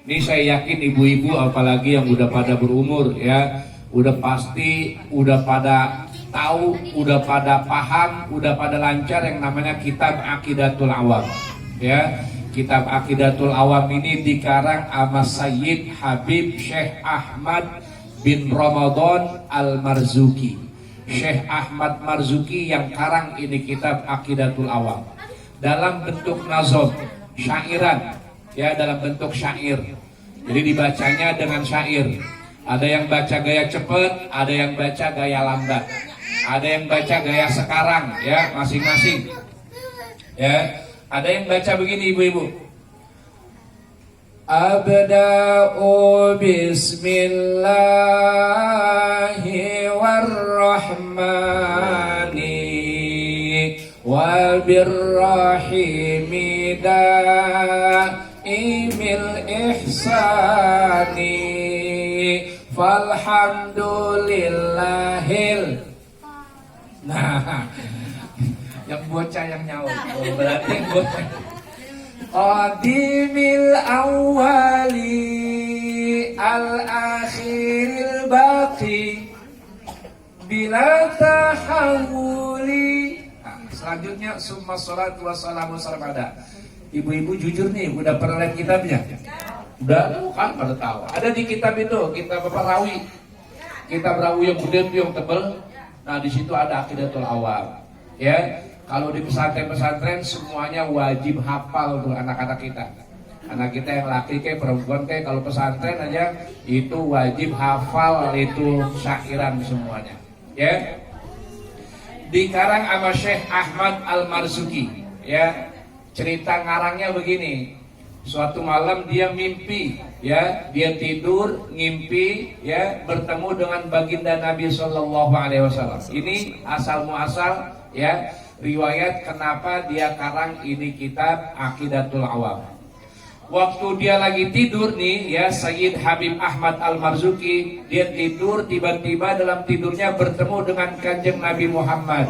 Ini saya yakin ibu-ibu apalagi yang udah pada berumur ya, udah pasti udah pada tahu, udah pada paham, udah pada lancar yang namanya kitab Aqidatul Awam. Ya, kitab Aqidatul Awam ini dikarang sama Sayyid Habib Syekh Ahmad bin Ramadan Al-Marzuki. Syekh Ahmad Marzuki yang karang ini kitab Aqidatul Awam dalam bentuk nazom, syairan, ya, dalam bentuk syair. Jadi dibacanya dengan syair. Ada yang baca gaya cepet, ada yang baca gaya lambat, ada yang baca gaya sekarang, ya, masing-masing. Ya, ada yang baca begini ibu-ibu. Abda'u bismillahi warrahmani wa birrahimi da'imil ihsani falhamdulillahil. Nah, yang bocah yang nyaut. Oh, berarti yang bocah. Qadimil awwali al-akhiril baqi bila tahawuli. Nah, selanjutnya summa salatu wassalamu sarmada. Ibu-ibu jujur nih, udah pernah lihat kitabnya? Udah kan pada tahu. Ada di kitab itu, kitab Rawi. Kitab Rawi yang gede yang tebel. Nah, di situ ada Aqidatul Awam. Ya. Kalau di pesantren-pesantren semuanya wajib hafal tuh anak-anak kita. Anak kita yang laki kayak perempuan kayak kalau pesantren aja itu wajib hafal itu syairan semuanya. Ya. Dikarang sama Syekh Ahmad Al-Marzuki. Ya. Cerita ngarangnya begini. Suatu malam dia mimpi, ya, dia tidur, ngimpi, ya, bertemu dengan baginda Nabi Shallallahu Alaihi Wasallam. Ini asal muasal, ya, riwayat kenapa dia karang ini kitab Aqidatul Awam. Waktu dia lagi tidur nih, ya, Sayyid Habib Ahmad Al-Marzuki, dia tidur, tiba-tiba dalam tidurnya bertemu dengan kanjeng Nabi Muhammad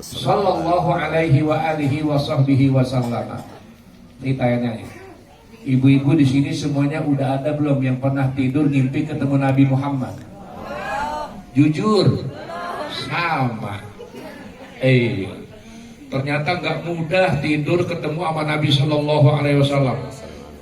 Sallallahu Alaihi wa alihi wa sahbihi wasallam. Ini tanya nih. Ibu-ibu di sini semuanya udah ada belum yang pernah tidur ngimpi ketemu Nabi Muhammad? Jujur, sama. Ternyata nggak mudah tidur ketemu sama Nabi Shallallahu Alaihi Wasallam.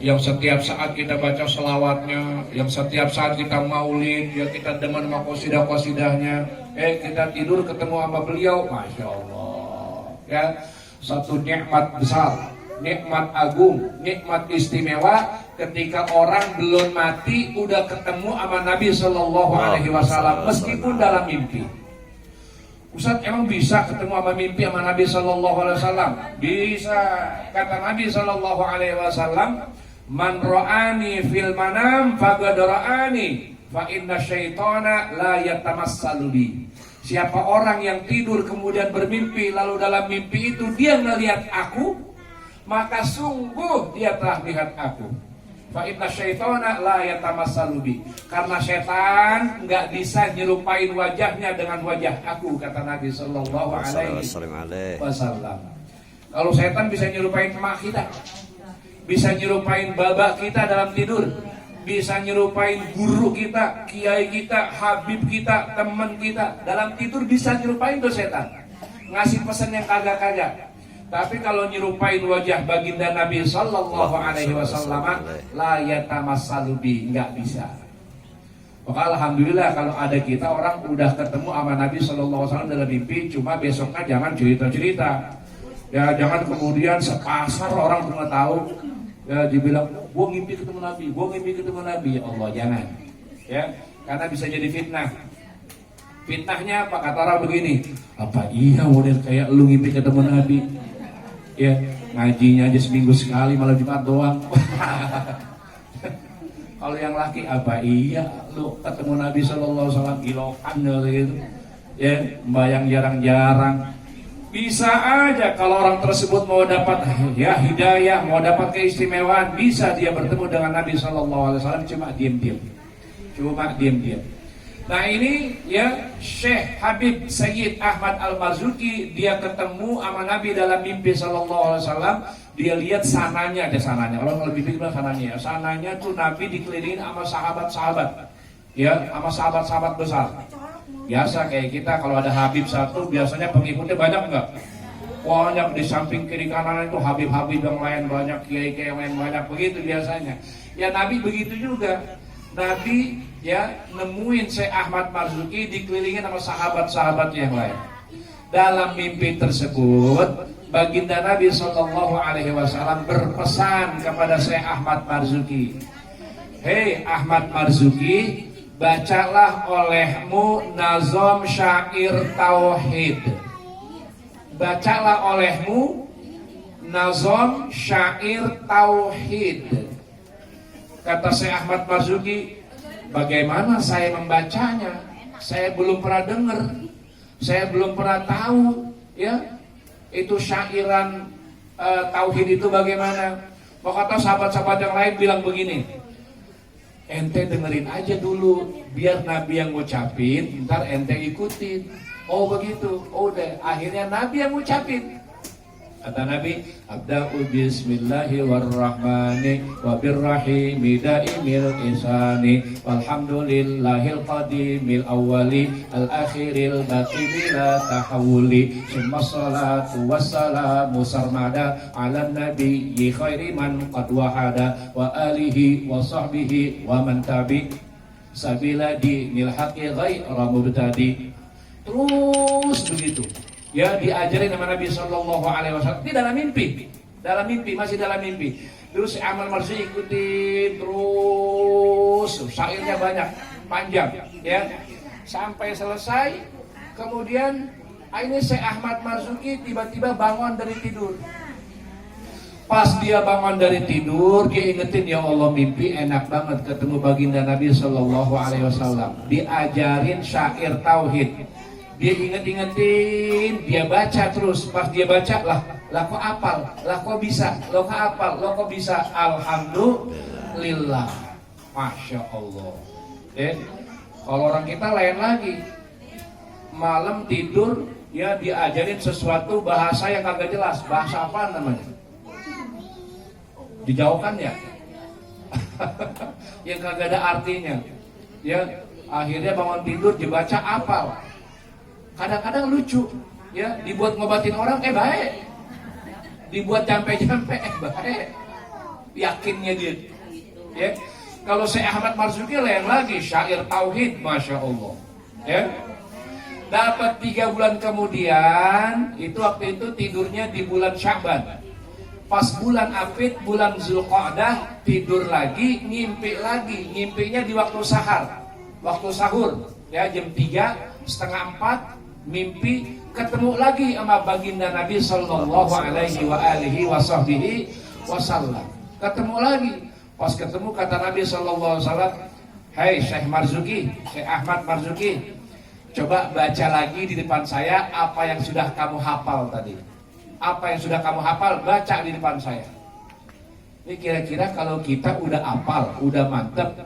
Yang setiap saat kita baca selawatnya, yang setiap saat kita maulid, ya kita demen sama qasidah-qasidahnya. Kita tidur ketemu sama beliau, masya Allah. Ya, satu nikmat besar. Nikmat agung, nikmat istimewa ketika orang belum mati udah ketemu sama Nabi Shallallahu Alaihi Wasallam meskipun dalam mimpi. Ustaz, emang bisa ketemu sama mimpi sama Nabi Shallallahu Alaihi Wasallam? Bisa. Kata Nabi Shallallahu Alaihi Wasallam, man ro'ani fil manam faqad ra'ani fa inna syaitana la yatamassalu bi. Siapa orang yang tidur kemudian bermimpi lalu dalam mimpi itu dia melihat aku, maka sungguh dia telah melihat aku. Fa inna syaitana la yatamassalu bi. Karena setan enggak bisa nyerupain wajahnya dengan wajah aku, kata Nabi sallallahu alaihi wasallam. Kalau setan bisa nyerupain emak kita, bisa nyerupain babak kita dalam tidur, bisa nyerupain guru kita, kiai kita, habib kita, teman kita dalam tidur, bisa nyerupain tuh setan. Ngasih pesan yang kagak-kagak. Tapi kalau nyerupain wajah baginda Nabi Sallallahu Alaihi Wasallam, la yatamassalu bi, nggak bisa. Maka alhamdulillah kalau ada kita orang udah ketemu sama Nabi Sallallahu Alaihi Wasallam dalam mimpi, cuma besoknya jangan cerita-cerita. Ya jangan kemudian sepasar orang semua tahu, ya dibilang, gua ngimpi ketemu Nabi, gua ngimpi ketemu Nabi. Ya Allah, jangan. Ya, karena bisa jadi fitnah. Fitnahnya apa? Kata orang begini, apa iya model kayak lu ngimpi ketemu Nabi? Ya, ngajinya aja seminggu sekali, malah Jumat doang. Kalau yang laki, apa iya lu ketemu Nabi Sallallahu Alaihi Wasallam gilokan gitu, ya bayang jarang-jarang. Bisa aja kalau orang tersebut mau dapat ya hidayah, mau dapat keistimewaan, bisa dia bertemu dengan Nabi Sallallahu Alaihi Wasallam cuma diam-diam. Nah ini ya Syekh Habib Sayyid Ahmad Al-Marzuki, dia ketemu sama Nabi dalam mimpi Sallallahu Alaihi Wasallam. Dia lihat sananya, ada sananya. Kalau lebih bilang sananya, sananya tuh Nabi dikelilingin sama sahabat-sahabat, ya, sama sahabat-sahabat besar. Biasa kayak kita kalau ada Habib satu, biasanya pengikutnya banyak nggak? Banyak, di samping kiri kanan itu Habib-Habib yang lain banyak, kiai-kiai yang lain banyak, begitu biasanya. Ya Nabi begitu juga. Nabi ya nemuin Syekh Ahmad Marzuki dikelilingin sama sahabat-sahabat yang lain. Dalam mimpi tersebut, baginda Nabi Shallallahu Alaihi Wasallam berpesan kepada Syekh Ahmad Marzuki, hei Ahmad Marzuki, bacalah olehmu nazom syair tauhid. Bacalah olehmu nazom syair tauhid. Kata Syekh Ahmad Marzuki, bagaimana saya membacanya? Saya belum pernah dengar, saya belum pernah tahu, ya. Itu syairan tauhid itu bagaimana? Maka kata sahabat-sahabat yang lain bilang begini, ente dengerin aja dulu, biar Nabi yang ngucapin, ntar ente ikutin. Oh begitu, oh deh. Akhirnya Nabi yang ngucapin. Kata Nabi, abda'u bismillahirrahmani wabirrahimi daimil isani walhamdulillahil qadimil awwali al-akhiril baqi bila tahawuli summa salatu wassalamu sarmada ala nabiyyi khairi man qad wahada wa alihi wa sahbihi wa man tabi sabila dinil haqqi ghaira mubtadi. Terus begitu. Ya diajarin sama Nabi Shallallahu Alaihi Wasallam. Ini dalam mimpi, masih dalam mimpi. Terus si Ahmad Marzuki ikutin terus, syairnya banyak, panjang, ya, sampai selesai. Kemudian ini si Ahmad Marzuki tiba-tiba bangun dari tidur. Pas dia bangun dari tidur, dia ingetin, ya Allah, mimpi enak banget ketemu baginda Nabi Shallallahu Alaihi Wasallam. Diajarin syair tauhid. Dia inget-ingetin, dia baca terus. Pas dia baca, lah kok apal, lah kok bisa, lo kok apal, lo kok bisa. Alhamdulillah, Masya Allah. Kalau orang kita lain lagi, malam tidur, ya diajarin sesuatu bahasa yang kagak jelas. Bahasa apa namanya? Dijauhkan ya? Yang kagak ada artinya. Ya, akhirnya bangun tidur dibaca apal. Kadang-kadang lucu, ya, dibuat ngobatin orang, baik. Dibuat jampe-jampe, baik. Yakinnya dia. Ya. Kalau Syekh Ahmad Marzuki lain lagi, syair tauhid, Masya Allah. Ya. Dapat 3 bulan kemudian, itu waktu itu tidurnya di bulan Sya'ban. Pas bulan Apit, bulan Zulqa'dah, tidur lagi, ngimpi lagi. Ngimpinya di waktu sahar, waktu sahur, ya, jam 3, setengah 4. Mimpi ketemu lagi sama baginda Nabi Sallallahu Alaihi Wasallam. Ketemu lagi. Pas ketemu kata Nabi Sallallahu Alaihi Wasallam, hai Syekh Marzuki, Syekh Ahmad Marzuki, coba baca lagi di depan saya apa yang sudah kamu hafal tadi. Apa yang sudah kamu hafal, baca di depan saya. Ini kira-kira kalau kita udah hafal, udah mantep,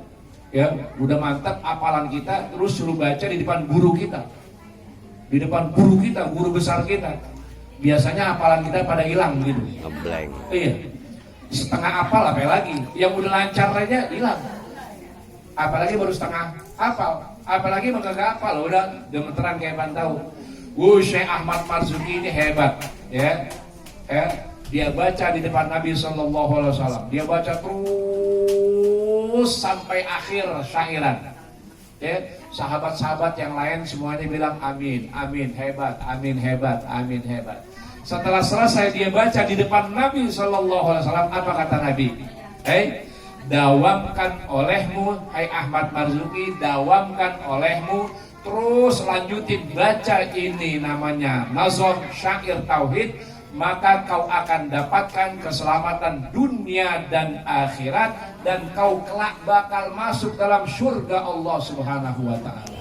ya, udah mantep hafalan kita, terus suruh baca di depan guru kita. Di depan guru kita, guru besar kita, biasanya hafalan kita pada hilang gitu. Ngeblank. Iya. Setengah hafal apa lagi? Yang udah lancar aja hilang. Apalagi baru setengah hafal. Apalagi kagak hafal, udah gemeteran kayak pantau. Syekh Ahmad Marzuki ini hebat, ya. Dia baca di depan Nabi Sallallahu Alaihi Wasallam. Dia baca terus sampai akhir syairan. Ya, sahabat-sahabat yang lain semuanya bilang amin, amin, hebat, amin, hebat, amin, hebat. Setelah selesai dia baca di depan Nabi Shallallahu Alaihi Wasallam, apa kata Nabi? Dawamkan olehmu, hai Ahmad Marzuki, dawamkan olehmu, terus lanjutin baca ini namanya nazom syair tauhid, maka kau akan dapatkan keselamatan dunia dan akhirat, dan kau kelak bakal masuk dalam surga Allah Subhanahu wa ta'ala.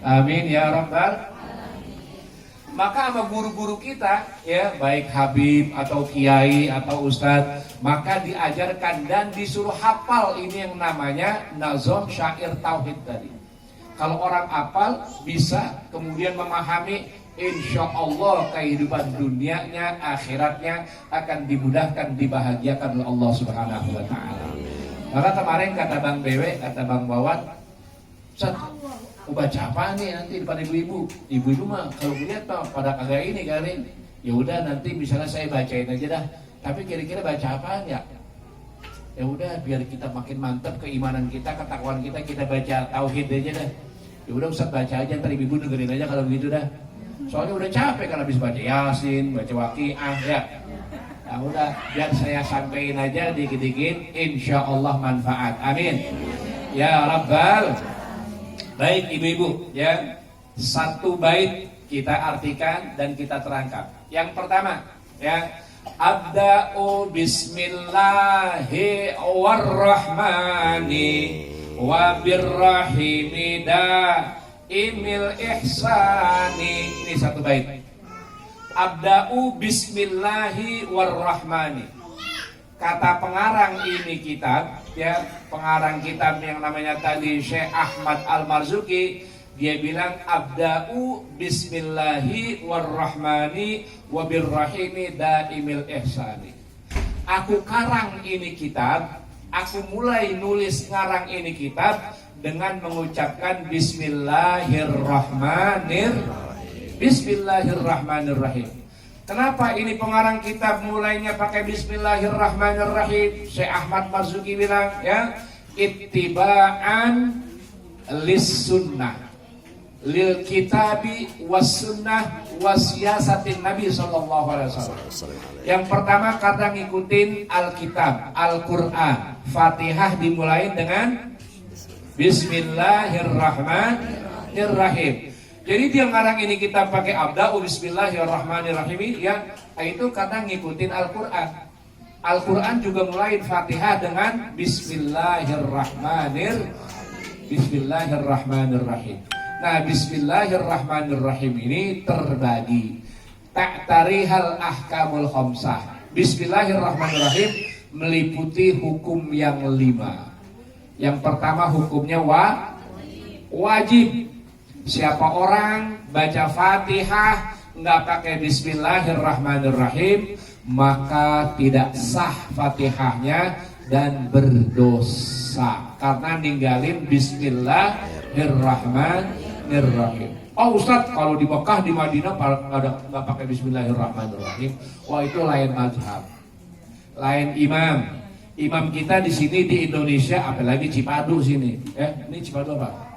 Amin ya rabbal. Maka sama guru-guru kita, ya, baik Habib atau kiai atau ustadz, maka diajarkan dan disuruh hafal ini yang namanya nazom syair tauhid tadi. Kalau orang hafal bisa kemudian memahami insya Allah kehidupan dunianya, akhiratnya akan dimudahkan, dibahagiakan oleh Allah Subhanahu wa Ta'ala. Maka kemarin kata Bang Dewe, kata Bang Wawan, Ustaz, baca apa nih nanti depan ibu-ibu? Ibu-ibu mah kalau lihat mah pada kagak ini kali. Ya udah nanti misalnya saya bacain aja dah. Tapi kira-kira baca apaan ya? Ya udah biar kita makin mantap keimanan kita, ketakwaan kita, kita baca tauhid aja dah. Ya udah Ustaz baca aja, ntar ibu dengerin aja kalau begitu dah. Soalnya udah capek kan habis baca Yasin, baca Waqiah ya. Nah udah biar saya sampaikan aja dikit-dikit, insya Allah manfaat. Amin. Ya Rabbal. Baik ibu-ibu ya, satu bait kita artikan dan kita terangkan. Yang pertama ya, abda'u bismillahi warrahmani wabirrahimi da'imil ihsani. Ini satu bait. Abda'u bismillahi warrahmani. Kata pengarang ini kitab ya, pengarang kitab yang namanya tadi Syekh Ahmad Al-Marzuki, dia bilang abda'u bismillahi warrahmani wabirrahimi daimil ihsani. Aku karang ini kitab, aku mulai nulis ngarang ini kitab dengan mengucapkan Bismillahirrahmanirrahim. Kenapa ini pengarang kitab mulainya pakai Bismillahirrahmanirrahim? Syekh Ahmad Marzuki bilang ya, ittiba'an lis sunnah lil kitabi was sunnah wasiyasatin Nabi sallallahu alaihi wasallam. Yang pertama karena ngikutin Alkitab, Al-Qur'an. Fatihah dimulai dengan Bismillahirrahmanirrahim. Jadi dia ngarang ini kita pakai abda'u bismillahirrahmanirrahim ya, itu karena ngikutin Al-Qur'an. Al-Qur'an juga mulai Fatihah dengan Bismillahirrahmanirrahim. Nah, Bismillahirrahmanirrahim ini terbagi ta'tarihal ahkamul khamsah. Bismillahirrahmanirrahim meliputi hukum yang 5. Yang pertama hukumnya wajib. Siapa orang baca Fatihah nggak pakai Bismillahirrahmanirrahim, maka tidak sah Fatihahnya dan berdosa karena ninggalin Bismillahirrahmanirrahim. Oh Ustaz, kalau di Mekah, di Madinah nggak pakai Bismillahirrahmanirrahim, wah itu lain mazhab, lain imam. Imam kita di sini di Indonesia, apalagi Cipadu sini, ini Cipadu apa?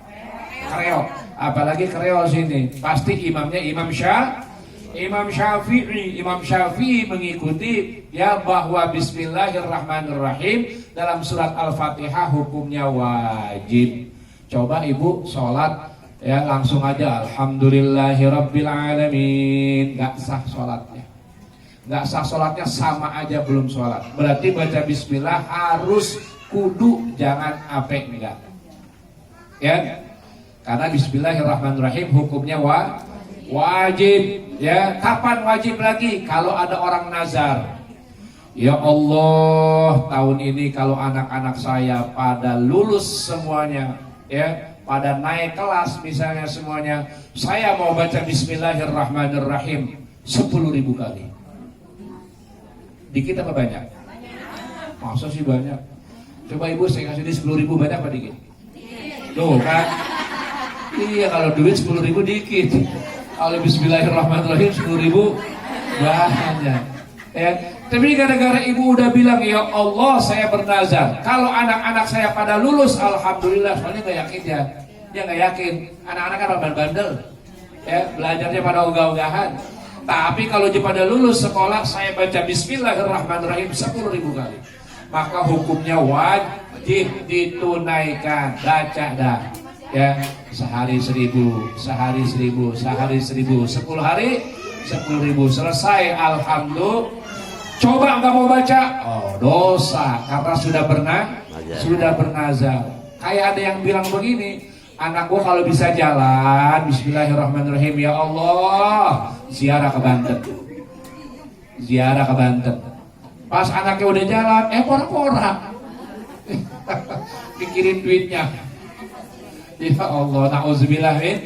Kreo, apalagi Kreo sini, pasti imamnya Imam Syafi'i. Imam Syafi'i mengikuti ya bahwa Bismillahirrahmanirrahim dalam surat Al-Fatihah hukumnya wajib. Coba ibu sholat ya langsung aja Alhamdulillahirrabbilalamin, nggak sah sholatnya. Nggak sah sholatnya, sama aja belum sholat. Berarti baca Bismillah harus kudu, jangan apek enggak. Ya, karena Bismillahirrahmanirrahim hukumnya wajib. Ya, kapan wajib lagi? Kalau ada orang nazar. Ya Allah, tahun ini kalau anak-anak saya pada lulus semuanya, ya, pada naik kelas misalnya semuanya, saya mau baca Bismillahirrahmanirrahim 10.000 kali. Dikit apa banyak? Masa sih banyak? Coba ibu saya kasih di 10.000 banyak apa dikit? Tuh kan? Iya, kalau duit 10.000 dikit. Kalau Bismillahirrahmanirrahim 10.000 banyak. Ya, tapi gara-gara ibu udah bilang ya Allah saya bernazar, kalau anak-anak saya pada lulus, alhamdulillah. Soalnya nggak yakin ya, dia nggak yakin. Anak-anak kan bandel, ya belajarnya pada ogah-ogahan. Tapi kalau dia pada lulus sekolah, saya baca Bismillahirrahmanirrahim 10.000 kali, maka hukumnya wajib ditunaikan. Baca dah, ya sehari 1.000, sehari 1.000, sehari 1.000, 10 hari 10.000 selesai, alhamdulillah. Coba nggak mau baca, oh dosa karena sudah bernazar. Kayak ada yang bilang begini, anak gua kalau bisa jalan Bismillahirrahmanirrahim, ya Allah, ziarah ke Banten. Pas anaknya udah jalan, porak-porak pikirin duitnya. Ya Allah, na'udzubillah min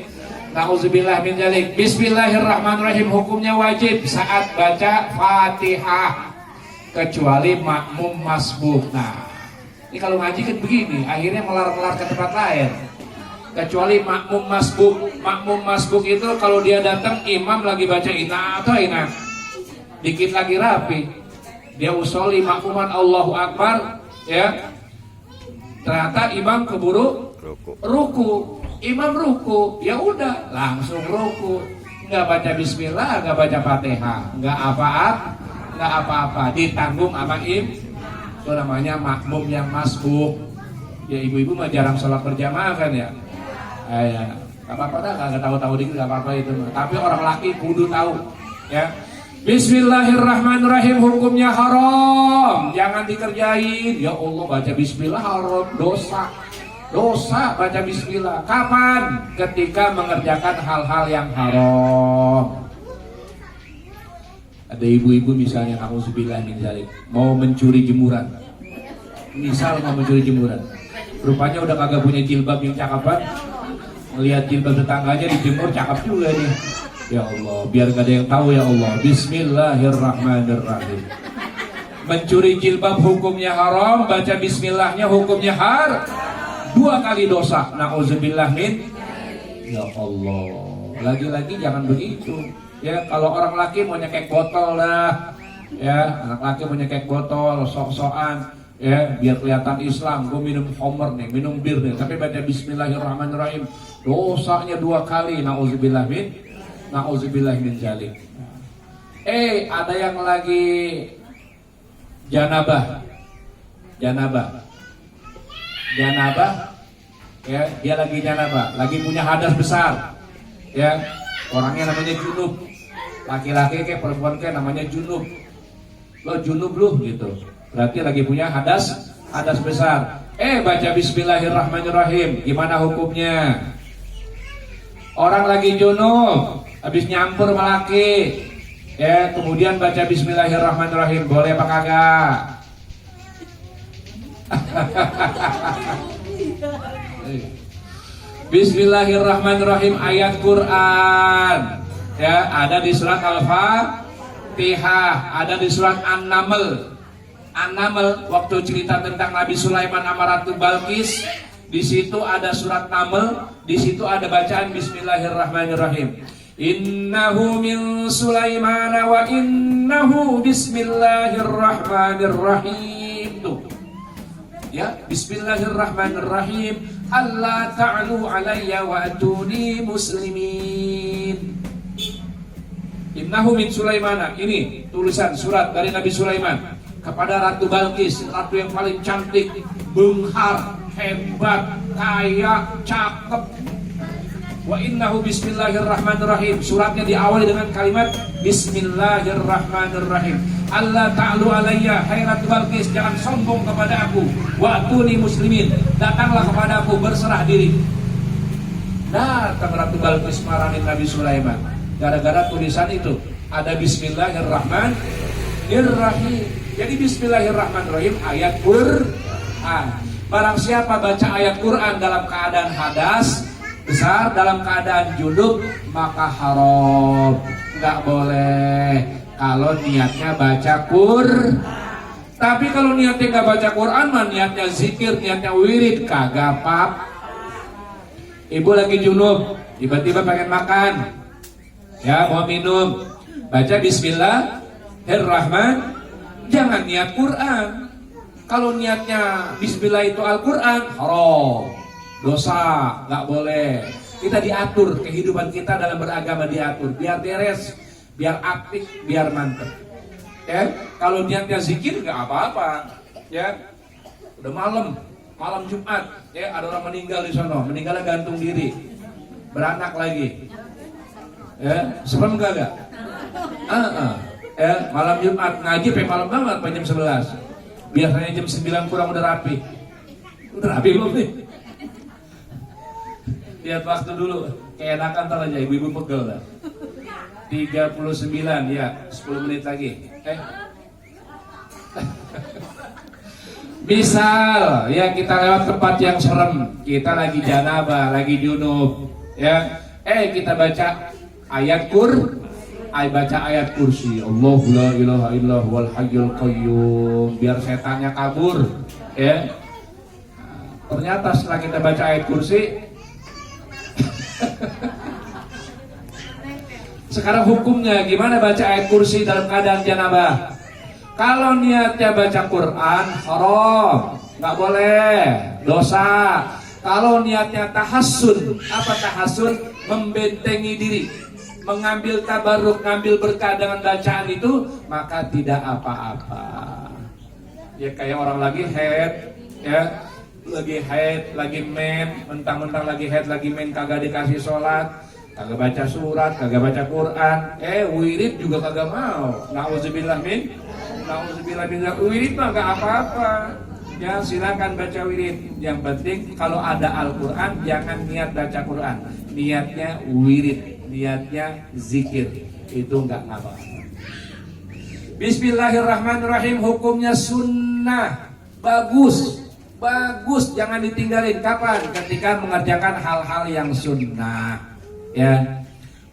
Nauzubillah min dzalik. Bismillahirrahmanirrahim, hukumnya wajib saat baca Fatihah kecuali makmum masbuk. Nah, ini kalau ngaji kan begini, akhirnya melar-melar ke tempat lain. Kecuali makmum masbuk. Makmum masbuk itu kalau dia datang imam lagi baca inna atau inna, dikit lagi rapi, dia usolli makmuman Allahu Akbar, ya. Ternyata imam keburu ruku. Imam ruku, ya udah langsung ruku, nggak baca bismillah, nggak baca fatihah, nggak apa-apa, ditanggung sama itu namanya makmum yang masbuk. Ya ibu-ibu mah jarang sholat berjamaah kan ya, ya nggak apa-apa dah, nggak tahu-tahu dikit nggak apa-apa itu. Tapi orang laki kudu tahu, ya. Bismillahirrahmanirrahim, hukumnya haram, jangan dikerjain. Ya Allah, baca bismillah haram, dosa baca bismillah. Kapan? Ketika mengerjakan hal-hal yang haram. Ada ibu-ibu misalnya, nauzubillah min dzalik, mau mencuri jemuran. Misal mau mencuri jemuran, rupanya udah kagak punya jilbab yang cakapan, melihat jilbab tetangganya dijemur, cakep juga nih. Ya Allah, biar gak ada yang tahu ya Allah. Bismillahirrahmanirrahim. Mencuri jilbab hukumnya haram, baca bismillahnya hukumnya haram. 2 kali dosa. Nauzubillah min. Ya Allah. Lagi-lagi jangan begitu. Ya, kalau orang laki mau nyekek botol lah. Ya, anak laki mau nyekek botol, sok-sokan. Ya, biar kelihatan Islam. Gue minum homer nih, minum bir nih. Tapi baca bismillahirrahmanirrahim. Dosanya 2 kali. Nauzubillah min. Nauzubillah min dzalik. Ada yang lagi janabah, ya, dia lagi janabah, lagi punya hadas besar, ya, orangnya namanya junub, laki-laki kayak perempuan kayak namanya junub, lo junub lu gitu, berarti lagi punya hadas besar. Baca bismillahirrahmanirrahim, gimana hukumnya? Orang lagi junub, habis nyampur sama laki, ya, kemudian baca bismillahirrahmanirrahim, boleh apa kagak? Bismillahirrahmanirrahim, ayat Quran, ya, ada di surat Al-Fatihah, ada di surat An-Naml. An-Naml waktu cerita tentang Nabi Sulaiman sama Ratu Balqis, di situ ada surat Naml, di situ ada bacaan Bismillahirrahmanirrahim. Innahu min Sulaiman wa innahu bismillahirrahmanirrahim. Tuh. Ya, bismillahirrahmanirrahim. Allah ta'alu alayya wa atuni muslimin. Innahu min Sulaiman. Ini tulisan surat dari Nabi Sulaiman kepada Ratu Balqis, ratu yang paling cantik, benghar, hebat, kaya, cakep. Wa innahu bismillahirrahmanirrahim. Suratnya diawali dengan kalimat Bismillahirrahmanirrahim. Allah ta'alu alayya, hai Ratu Balqis, jangan sombong kepada aku. Wa atuni muslimin, datanglah kepada aku, berserah diri. Datang Ratu Balqis marahin Nabi Sulaiman gara-gara tulisan itu ada Bismillahirrahmanirrahim. Jadi Bismillahirrahmanirrahim ayat Quran. Barang siapa baca ayat Quran dalam keadaan hadas besar, dalam keadaan junub, maka haram, nggak boleh. Kalau niatnya baca Quran. Tapi kalau niatnya nggak baca Quran, mah niatnya zikir, niatnya wirid, kagak apa. Ibu lagi junub, tiba-tiba pengen makan, ya, mau minum, baca Bismillahirrahmanirrahim. Jangan niat Quran. Kalau niatnya Bismillah itu Al-Quran, haram, dosa, nggak boleh. Kita diatur, kehidupan kita dalam beragama diatur, biar beres, biar aktif, biar mantep. Ya, kalau niatnya zikir nggak apa-apa. Ya, udah malam Jumat, ya, ada orang meninggal di sana, meninggalnya gantung diri, beranak lagi. Ya, serem gak? Ya, malam Jumat ngaji sampai malam banget, sampai jam 11. Biasanya jam 9 kurang udah rapi. Udah rapi belum nih? Lihat waktu dulu, kayak enakan ntar aja, ibu-ibu pegel dah. 39, ya, 10 menit lagi. Misal, ya, kita lewat tempat yang serem, kita lagi janabah, lagi junub, ya, Kita baca baca ayat kursi. Allahu la ilaha illallah wal hayyul qayyum, biar setannya kabur. Ya. Ternyata setelah kita baca ayat kursi, sekarang hukumnya gimana baca ayat kursi dalam keadaan janabah? Kalau niatnya baca Quran, haram, nggak boleh, dosa. Kalau niatnya tahassun, apa tahassun? Membentengi diri, mengambil tabarruk, ngambil berkah dengan bacaan itu, maka tidak apa-apa. Ya kayak orang lagi haid, ya, lagi main, mentang-mentang lagi haid, lagi main, kagak dikasih sholat, kagak baca surat, kagak baca Quran, wirid juga kagak mau. Nauzubillah min wirid mah gak apa-apa. Ya silakan baca wirid. Yang penting kalau ada Al-Quran jangan niat baca Quran, niatnya wirid, niatnya zikir, itu nggak apa. Bismillahirrahmanirrahim, hukumnya sunnah, bagus, jangan ditinggalin. Kapan? Ketika mengerjakan hal-hal yang sunnah. Ya,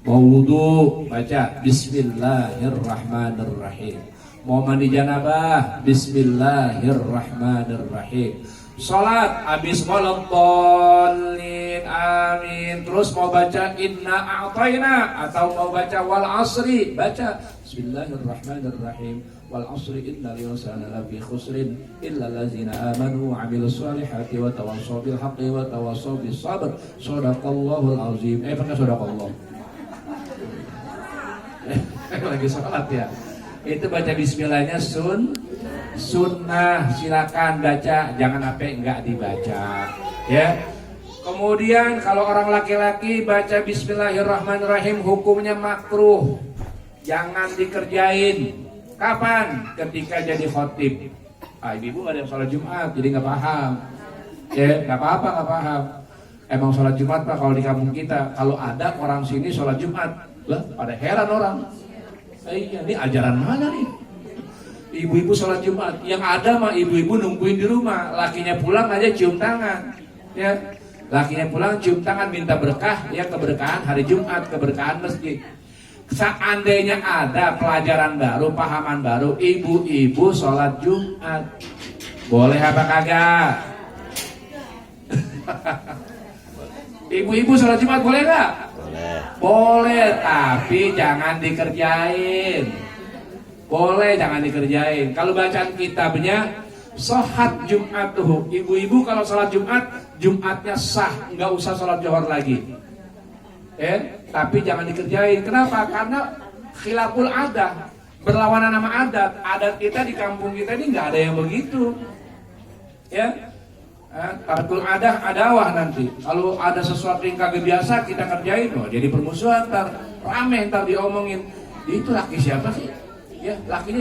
mau wudu baca Bismillahirrahmanirrahim. Mau mandi janabah, Bismillahirrahmanirrahim. Salat habis waladhdallin, amin. Terus mau baca inna a'tayna atau mau baca wal asri, baca Bismillahirrahmanirrahim. Wal asri innal insana lafi khusrin illa allazina amanu wa 'amilus solihati wa tawassaw bil haqqi wa tawassaw bis sabr. Shadaqallahul azim. Pakai shadaqallah. Lagi salat ya. Itu baca bismillahnya sunnah, silakan baca, jangan sampai enggak dibaca. Ya. Kemudian kalau orang laki-laki baca bismillahirrahmanirrahim, hukumnya makruh. Jangan dikerjain. Kapan? Ketika jadi khotib. Ibu ada yang sholat Jumat, jadi nggak paham. Ya, nggak apa-apa, nggak paham. Emang sholat Jumat Pak kalau di kampung kita, kalau ada orang sini sholat Jumat, lah pada heran orang. Iya, ini ajaran mana nih? Ibu-ibu sholat Jumat, yang ada mah ibu-ibu nungguin di rumah, lakinya pulang aja cium tangan, ya, lakinya pulang cium tangan minta berkah, ya keberkahan hari Jumat, keberkahan masjid. Seandainya ada pelajaran baru, pahaman baru, ibu-ibu sholat Jumat, boleh apa kagak? Ibu-ibu sholat Jumat boleh nggak? Boleh, tapi jangan dikerjain. Boleh, jangan dikerjain. Kalau bacaan kitabnya sholat Jumat tuh, ibu-ibu kalau sholat Jumat, Jumatnya sah, nggak usah sholat Zuhur lagi. Tapi jangan dikerjain. Kenapa? Karena khilaful adat, berlawanan sama adat. Adat kita di kampung kita ini nggak ada yang begitu. Ya. Tarkul adah adawah nanti. Kalau ada sesuatu yang kagak biasa kita kerjain, jadi permusuhan, rame, diomongin. Itu laki siapa sih? Ya, lakinya